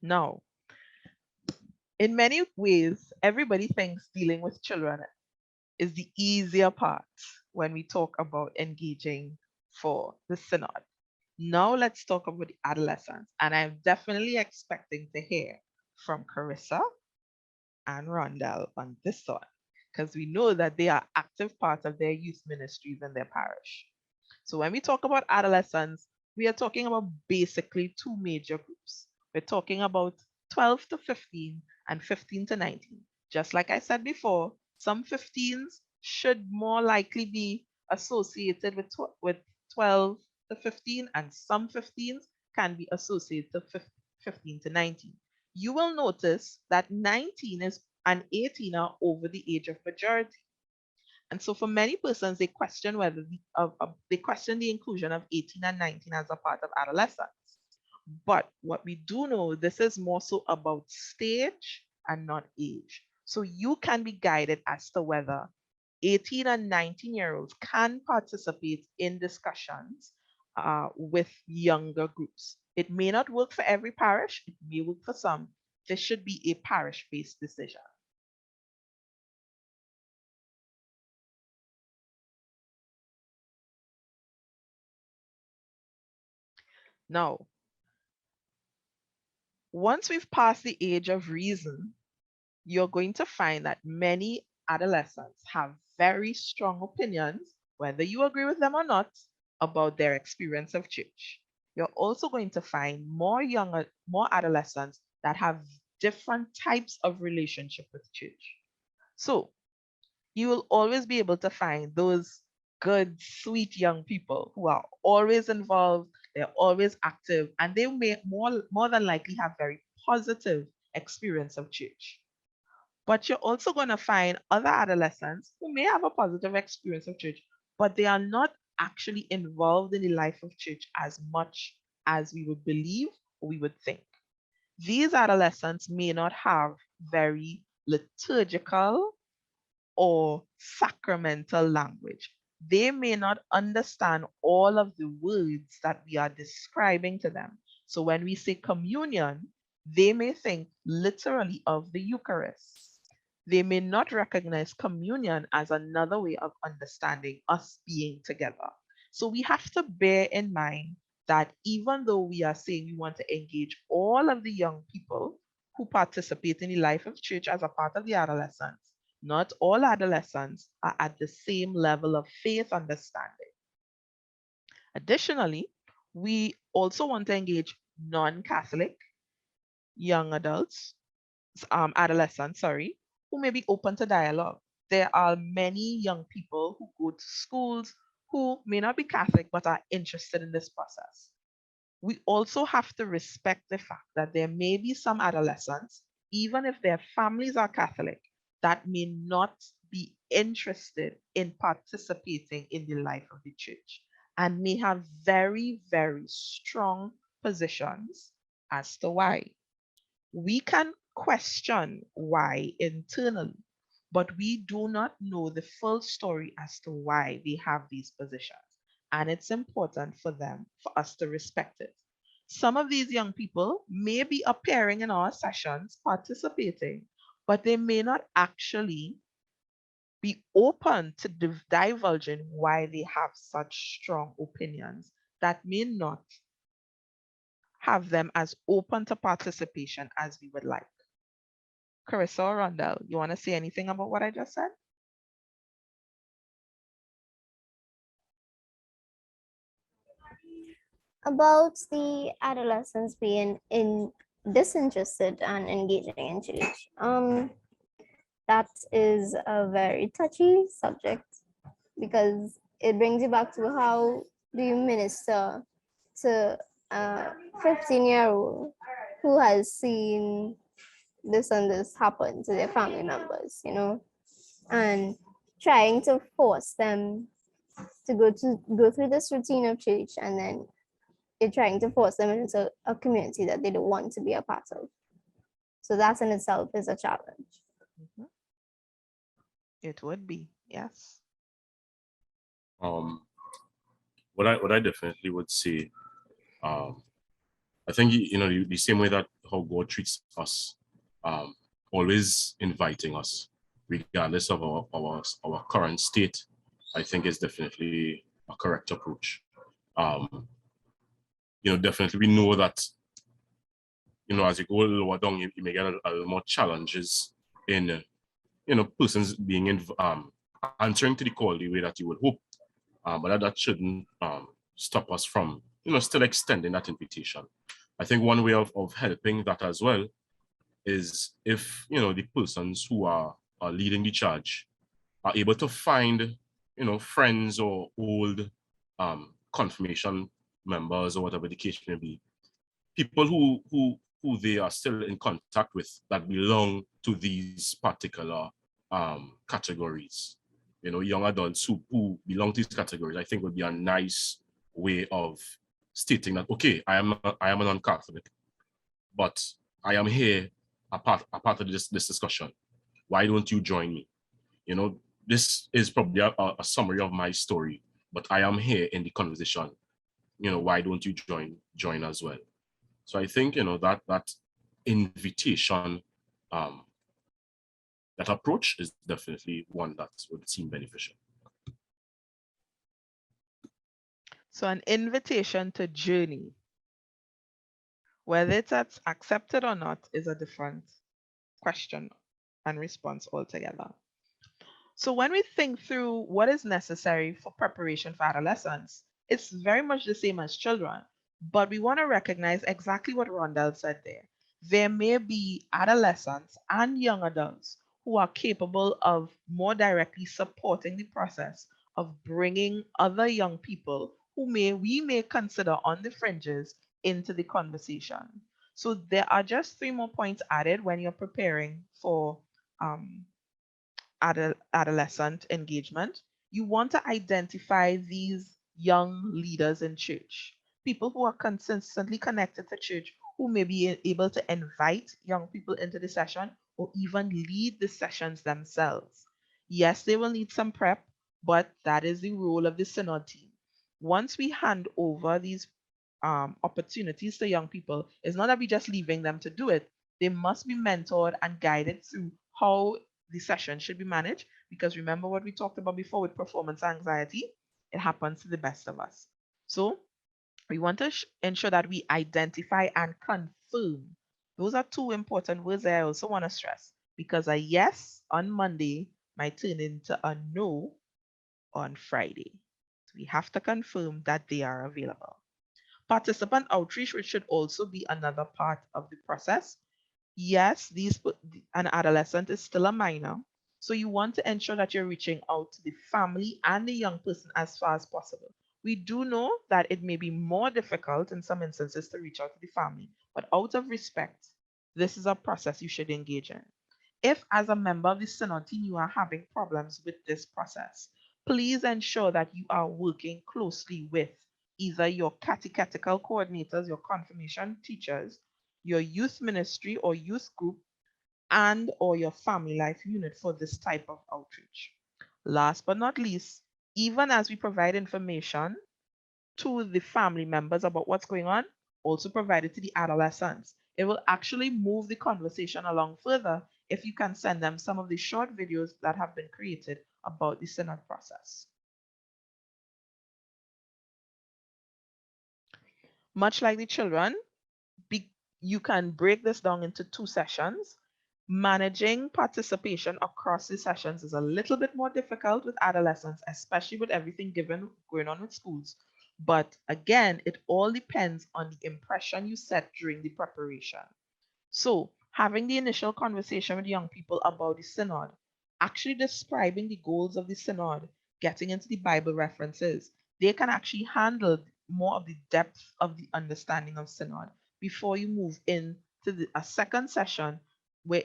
Now, in many ways, everybody thinks dealing with children is the easier part when we talk about engaging for the synod. Now let's talk about the adolescents. And I'm definitely expecting to hear from Carissa and Rondell on this one, because we know that they are active part of their youth ministries in their parish. So when we talk about adolescents, we are talking about basically two major groups. We're talking about 12 to 15 and 15 to 19. Just like I said before, some 15s should more likely be associated with 12 to 15, and some 15s can be associated to 15 to 19. You will notice that 19 is and 18 are over the age of majority. And so for many persons, they question whether they question the inclusion of 18 and 19 as a part of adolescence. But what we do know, this is more so about stage and not age. So you can be guided as to whether 18 and 19-year-olds can participate in discussions with younger groups. It may not work for every parish, it may work for some. This should be a parish-based decision. Now, once we've passed the age of reason, you're going to find that many adolescents have very strong opinions, whether you agree with them or not, about their experience of church. You're also going to find more adolescents that have different types of relationship with church. So you will always be able to find those good, sweet young people who are always involved, they're always active, and they may more than likely have very positive experience of church. But you're also going to find other adolescents who may have a positive experience of church, but they are not actually involved in the life of church as much as we would believe or we would think. These adolescents may not have very liturgical or sacramental language. They may not understand all of the words that we are describing to them. So when we say communion, they may think literally of the Eucharist. They may not recognize communion as another way of understanding us being together. So we have to bear in mind that even though we are saying we want to engage all of the young people who participate in the life of church as a part of the adolescents, not all adolescents are at the same level of faith understanding. Additionally, we also want to engage non-Catholic young adults, adolescents, sorry, who may be open to dialogue. There are many young people who go to schools who may not be Catholic but are interested in this process. We also have to respect the fact that there may be some adolescents, even if their families are Catholic, that may not be interested in participating in the life of the church and may have very, very strong positions as to why. We can question why internally, but we do not know the full story as to why they have these positions. And it's important for us to respect it. Some of these young people may be appearing in our sessions, participating, but they may not actually be open to divulging why they have such strong opinions that may not have them as open to participation as we would like. Carissa or Rondell, you want to say anything about what I just said? About the adolescents being disinterested and engaging in church. That is a very touchy subject because it brings you back to how do you minister to a 15-year-old who has seen this and this happen to their family members, and trying to force them to go through this routine of church, and then you're trying to force them into a community that they don't want to be a part of. So that in itself is a challenge. Mm-hmm. It would be, yes. What I definitely would say, I think the same way that how God treats us, always inviting us, regardless of our current state, I think is definitely a correct approach. Definitely we know that, as you go lower down, you may get a little more challenges in, persons being answering to the call the way that you would hope. But that shouldn't stop us from, still extending that invitation. I think one way of helping that as well is if, the persons who are leading the charge are able to find, friends or old confirmation members or whatever the case may be, people who they are still in contact with that belong to these particular categories. Young adults who belong to these categories, I think would be a nice way of stating that, okay, I am a non-Catholic, but I am here a part of this discussion. Why don't you join me? This is probably a summary of my story, but I am here in the conversation. Why don't you join as well? So I think, that invitation, that approach is definitely one that would seem beneficial. So an invitation to journey, whether it's accepted or not, is a different question and response altogether. So when we think through what is necessary for preparation for adolescence, it's very much the same as children, but we want to recognize exactly what Rondell said there. There may be adolescents and young adults who are capable of more directly supporting the process of bringing other young people who we may consider on the fringes into the conversation. So there are just 3 more points added when you're preparing for adolescent engagement. You want to identify these young leaders in church, people who are consistently connected to church, who may be able to invite young people into the session or even lead the sessions themselves. Yes, they will need some prep, but that is the role of the Synod team. Once we hand over these opportunities to young people, it's not that we just leaving them to do it. They must be mentored and guided through how the session should be managed, because remember what we talked about before with performance anxiety, it happens to the best of us. So we want to ensure that we identify and confirm. Those are 2 important words that I also want to stress, because a yes on Monday might turn into a no on Friday. So we have to confirm that they are available. Participant outreach, which should also be another part of the process. Yes, an adolescent is still a minor, so you want to ensure that you're reaching out to the family and the young person as far as possible. We do know that it may be more difficult in some instances to reach out to the family, but out of respect, this is a process you should engage in. If, as a member of the Synod team, you are having problems with this process, please ensure that you are working closely with either your catechetical coordinators, your confirmation teachers, your youth ministry or youth group, and or your family life unit for this type of outreach. Last but not least, even as we provide information to the family members about what's going on, also provide it to the adolescents. It will actually move the conversation along further if you can send them some of the short videos that have been created about the Synod process. Much like the children, you can break this down into 2 sessions. Managing participation across the sessions is a little bit more difficult with adolescents, especially with everything going on with schools. But again, it all depends on the impression you set during the preparation. So, having the initial conversation with young people about the Synod, actually describing the goals of the Synod, getting into the Bible references, they can actually handle more of the depth of the understanding of Synod before you move into a second session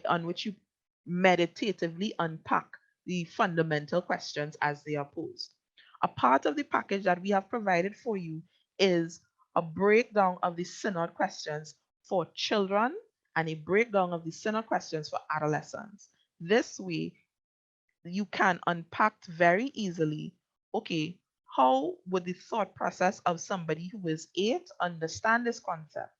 on which you meditatively unpack the fundamental questions as they are posed. A part of the package that we have provided for you is a breakdown of the Synod questions for children and a breakdown of the Synod questions for adolescents. This way, you can unpack very easily, okay, how would the thought process of somebody who is 8 understand this concept?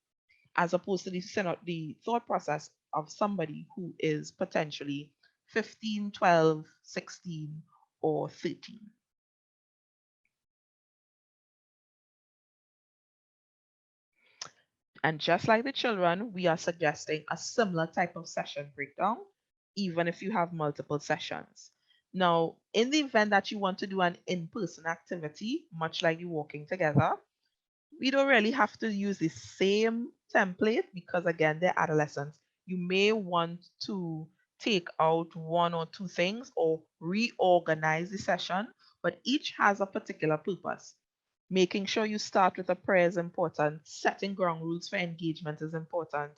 as opposed to the thought process of somebody who is potentially 15, 12, 16, or 13. And just like the children, we are suggesting a similar type of session breakdown, even if you have multiple sessions. Now, in the event that you want to do an in-person activity, much like you walking together, we don't really have to use the same template because, again, they're adolescents. You may want to take out one or two things or reorganize the session, but each has a particular purpose. Making sure you start with a prayer is important. Setting ground rules for engagement is important.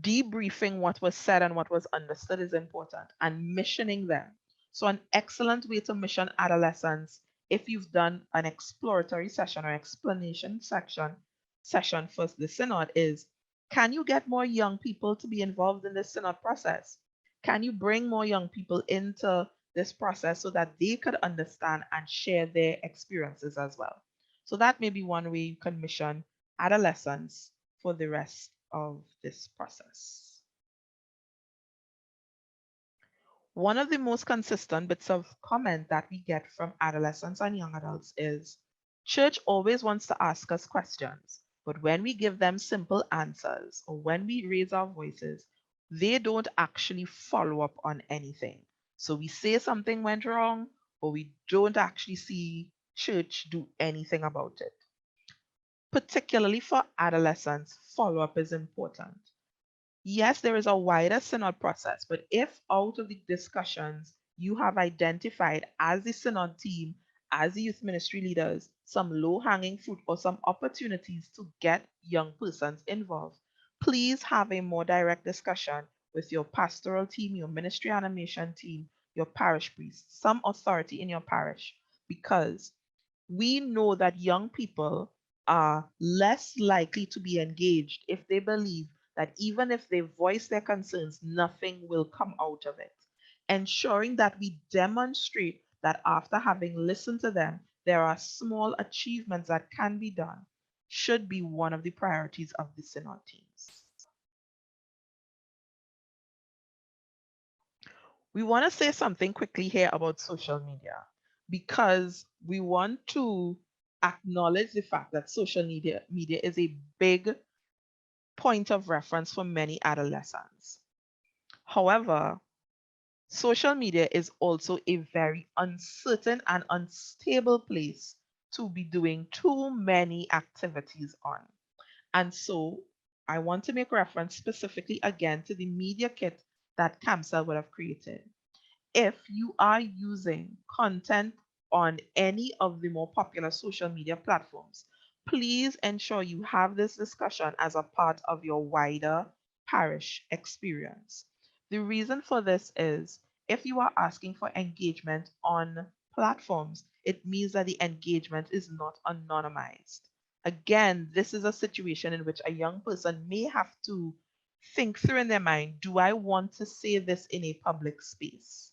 Debriefing what was said and what was understood is important, and missioning them. So, an excellent way to mission adolescents, if you've done an exploratory session or explanation session for the synod, is can you get more young people to be involved in the synod process? Can you bring more young people into this process so that they could understand and share their experiences as well? So that may be one way you can mission adolescents for the rest of this process. One of the most consistent bits of comment that we get from adolescents and young adults is church always wants to ask us questions, but when we give them simple answers or when we raise our voices, they don't actually follow up on anything. So we say something went wrong, but we don't actually see church do anything about it. Particularly for adolescents, follow up is important. Yes, there is a wider synod process, but if out of the discussions you have identified as the synod team, as the youth ministry leaders, some low hanging fruit or some opportunities to get young persons involved, please have a more direct discussion with your pastoral team, your ministry animation team, your parish priest, some authority in your parish, because we know that young people are less likely to be engaged if they believe that even if they voice their concerns, nothing will come out of it. Ensuring that we demonstrate that after having listened to them, there are small achievements that can be done should be one of the priorities of the synod teams. We want to say something quickly here about social media because we want to acknowledge the fact that social media is a big point of reference for many adolescents. However, social media is also a very uncertain and unstable place to be doing too many activities on. And so I want to make reference specifically again to the media kit that CAMSA would have created. If you are using content on any of the more popular social media platforms, please ensure you have this discussion as a part of your wider parish experience. The reason for this is if you are asking for engagement on platforms, it means that the engagement is not anonymized. Again, this is a situation in which a young person may have to think through in their mind, do I want to say this in a public space?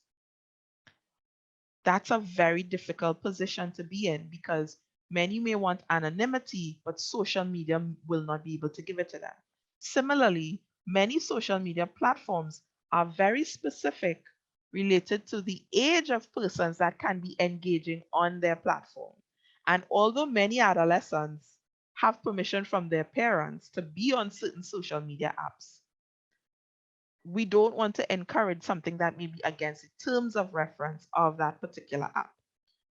That's a very difficult position to be in because many may want anonymity, but social media will not be able to give it to them. Similarly, many social media platforms are very specific related to the age of persons that can be engaging on their platform. And although many adolescents have permission from their parents to be on certain social media apps, we don't want to encourage something that may be against the terms of reference of that particular app.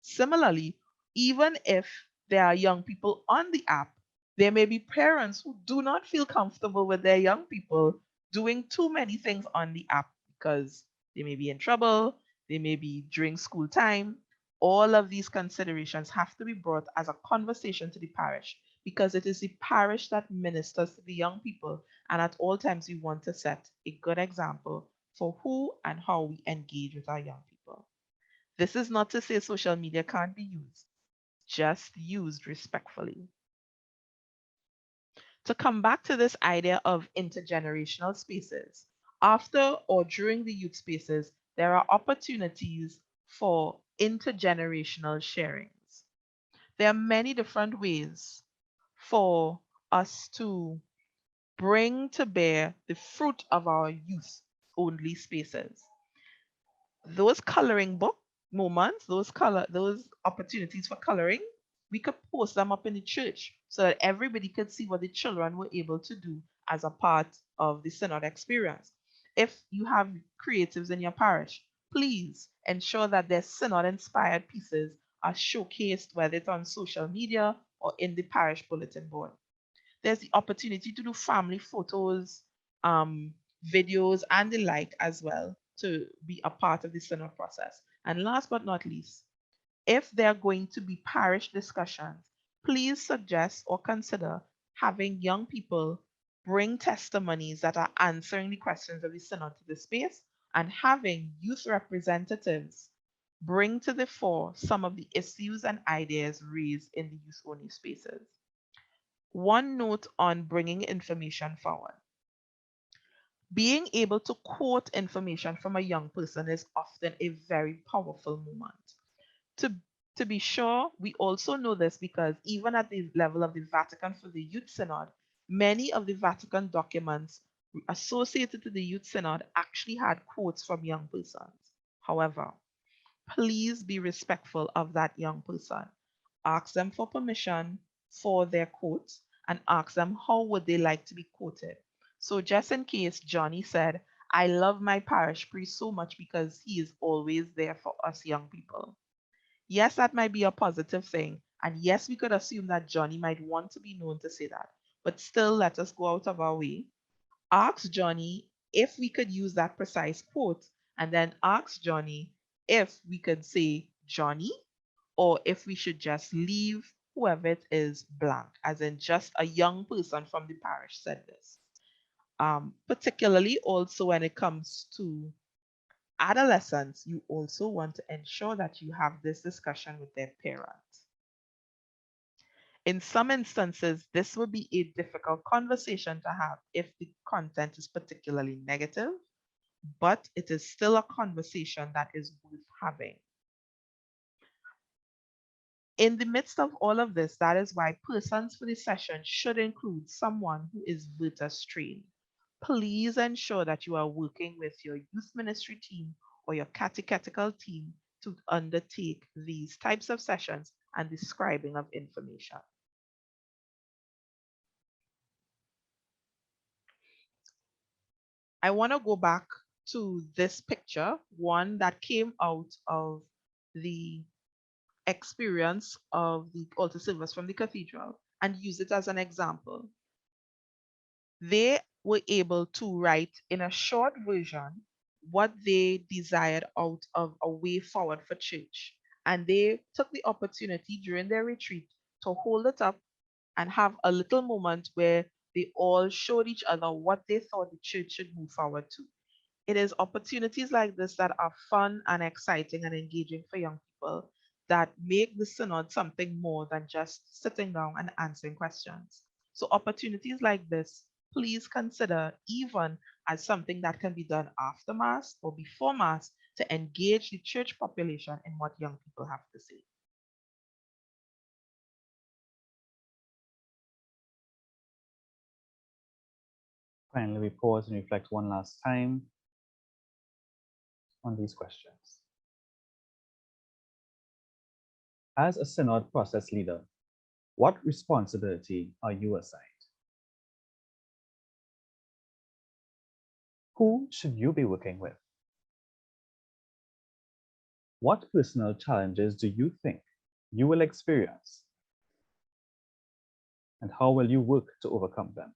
Similarly, even if there are young people on the app, there may be parents who do not feel comfortable with their young people doing too many things on the app because they may be in trouble, they may be during school time. All of these considerations have to be brought as a conversation to the parish because it is the parish that ministers to the young people, and at all times we want to set a good example for who and how we engage with our young people. This is not to say social media can't be used, just used respectfully. To come back to this idea of intergenerational spaces, after or during the youth spaces, there are opportunities for intergenerational sharings. There are many different ways for us to bring to bear the fruit of our youth only spaces. Those coloring book moments, those opportunities for coloring, we could post them up in the church so that everybody could see what the children were able to do as a part of the synod experience. If you have creatives in your parish, please ensure that their synod inspired pieces are showcased, whether it's on social media or in the parish bulletin board. There's the opportunity to do family photos, videos, and the like as well to be a part of the synod process. And last but not least, if there are going to be parish discussions, please suggest or consider having young people bring testimonies that are answering the questions of the synod to the space, and having youth representatives bring to the fore some of the issues and ideas raised in the youth only spaces. One note on bringing information forward. Being able to quote information from a young person is often a very powerful moment. To, to be sure, we also know this because even at the level of the Vatican for the Youth Synod, many of the Vatican documents associated to the Youth Synod actually had quotes from young persons. However, please be respectful of that young person. Ask them for permission for their quotes and ask them how would they like to be quoted. So just in case Johnny said, I love my parish priest so much because he is always there for us young people. Yes, that might be a positive thing. And yes, we could assume that Johnny might want to be known to say that. But still, let us go out of our way. Ask Johnny if we could use that precise quote, and then ask Johnny if we could say Johnny, or if we should just leave whoever it is blank, as in just a young person from the parish said this. Particularly also when it comes to adolescents, you also want to ensure that you have this discussion with their parents. In some instances, this would be a difficult conversation to have if the content is particularly negative, but it is still a conversation that is worth having. In the midst of all of this, that is why persons for the session should include someone who is Virtus trained. Please ensure that you are working with your youth ministry team or your catechetical team to undertake these types of sessions and describing of information. I want to go back to this picture, one that came out of the experience of the altar servers from the cathedral, and use it as an example. They were able to write in a short version what they desired out of a way forward for church. And they took the opportunity during their retreat to hold it up and have a little moment where they all showed each other what they thought the church should move forward to. It is opportunities like this that are fun and exciting and engaging for young people that make the synod something more than just sitting down and answering questions. So opportunities like this, please consider even as something that can be done after Mass or before Mass to engage the church population in what young people have to say. Finally, we pause and reflect one last time on these questions. As a synod process leader, what responsibility are you assigned? Who should you be working with? What personal challenges do you think you will experience? And how will you work to overcome them?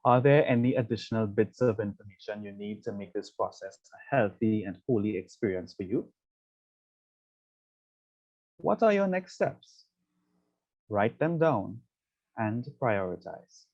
Are there any additional bits of information you need to make this process a healthy and holy experience for you? What are your next steps? Write them down and prioritize.